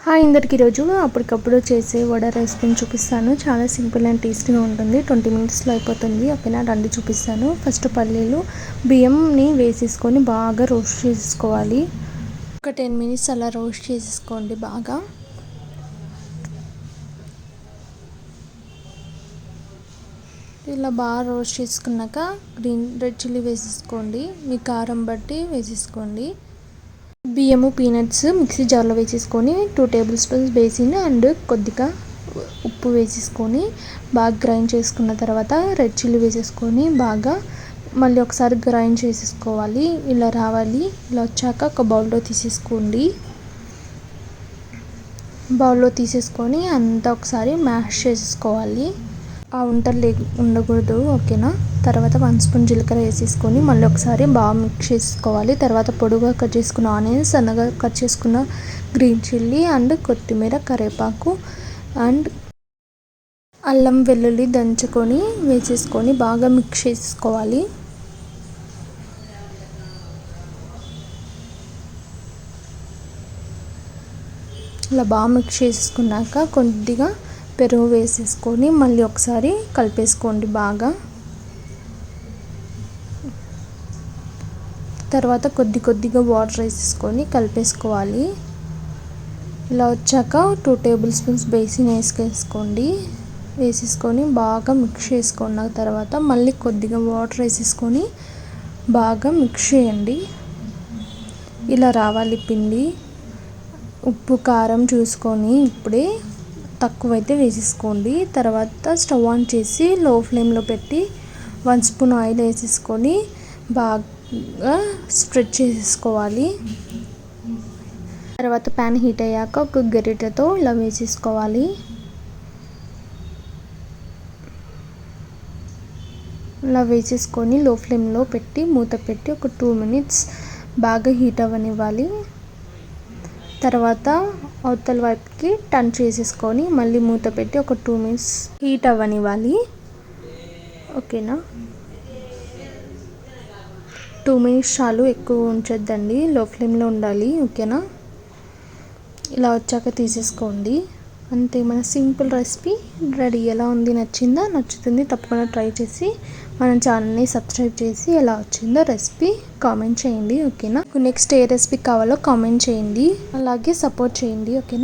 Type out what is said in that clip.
Hi అందరికి ఈరోజు అప్పటికప్పుడు చేసే వడ రెసిపీని చూపిస్తాను. చాలా సింపుల్ అండ్ టేస్టీగా ఉంటుంది. 20 మినిట్స్లో అయిపోతుంది. ఓకేనా, రండి చూపిస్తాను. ఫస్ట్ పల్లీలు బియ్యంని వేసేసుకొని బాగా రోస్ట్ చేసుకోవాలి. ఒక 10 మినిట్స్ అలా రోస్ట్ చేసేసుకోండి బాగా. ఇలా బాగా రోస్ట్ చేసుకున్నాక రెడ్ చిల్లీ వేసేసుకోండి. మీ కారం బట్టి వేసేసుకోండి. బియ్యము పీనట్స్ మిక్సీ జార్లో వేసేసుకొని 2 టేబుల్ స్పూన్స్ బేసిన్ అండ్ కొద్దిగా ఉప్పు వేసేసుకొని బాగా గ్రైండ్ చేసుకున్న తర్వాత రెడ్ చిల్లీ వేసేసుకొని బాగా మళ్ళీ ఒకసారి గ్రైండ్ చేసేసుకోవాలి. ఇలా రావాలి. ఇలా వచ్చాక ఒక బౌల్లో తీసేసుకోండి. బౌల్లో తీసేసుకొని అంతా ఒకసారి మ్యాష్ చేసేసుకోవాలి. ఆ వంటలు ఉండకూడదు. ఓకేనా. తర్వాత 1 స్పూన్ జీలకర్ర వేసేసుకొని మళ్ళీ ఒకసారి బాగా మిక్స్ చేసుకోవాలి. తర్వాత పొడుగా కట్ చేసుకున్న ఆనియన్స్, సన్నగా కట్ చేసుకున్న గ్రీన్ చిల్లీ అండ్ కొత్తిమీర, కరివేపాకు అండ్ అల్లం వెల్లుల్లి దంచుకొని వేసేసుకొని బాగా మిక్స్ చేసుకోవాలి. ఇలా బాగా మిక్స్ చేసుకున్నాక కొద్దిగా పెరుగు వేసేసుకొని మళ్ళీ ఒకసారి కలిపేసుకోండి బాగా. తర్వాత కొద్దిగా వాటర్ వేసేసుకొని కలిపేసుకోవాలి. ఇలా వచ్చాక 2 టేబుల్ స్పూన్స్ బేసిన్ వేసేసుకొని బాగా మిక్స్ చేసుకున్న తర్వాత మళ్ళీ కొద్దిగా వాటర్ వేసేసుకొని బాగా మిక్స్ చేయండి. ఇలా రావాలి పిండి. ఉప్పు కారం చూసుకొని ఇప్పుడే తక్కువైతే వేసేసుకోండి. తర్వాత స్టవ్ ఆన్ చేసి లో ఫ్లేమ్లో పెట్టి 1 స్పూన్ ఆయిల్ వేసేసుకొని బాగా స్ప్రెడ్ చేసేసుకోవాలి. తర్వాత ప్యాన్ హీట్ అయ్యాక ఒక గరిటెతో ఇలా వేసేసుకోవాలి. ఇలా వేసేసుకొని లో ఫ్లేమ్లో పెట్టి మూత పెట్టి ఒక 2 మినిట్స్ బాగా హీట్ అవ్వనివ్వాలి. తర్వాత అవతల వైపుకి టర్న్ చేసేసుకొని మళ్ళీ మూత పెట్టి ఒక 2 మినిట్స్ హీట్ అవ్వనివ్వాలి. ఓకేనా. 2 మినిట్స్ చాలు, ఎక్కువ ఉంచొద్దండి, లో ఫ్లేమ్లో ఉండాలి. ఓకేనా. ఇలా వచ్చాక తీసేసుకోండి. అంతే, మన సింపుల్ రెసిపీ రెడీ. ఎలా ఉంది? నచ్చిందా? నచ్చుతుంది తప్పకుండా ట్రై చేసి మన ఛానల్ని సబ్స్క్రైబ్ చేసి ఎలా వచ్చిందో రెసిపీ కామెంట్ చేయండి. ఓకేనా. నెక్స్ట్ ఏ రెసిపీ కావాలో కామెంట్ చేయండి. అలాగే సపోర్ట్ చేయండి. ఓకేనా.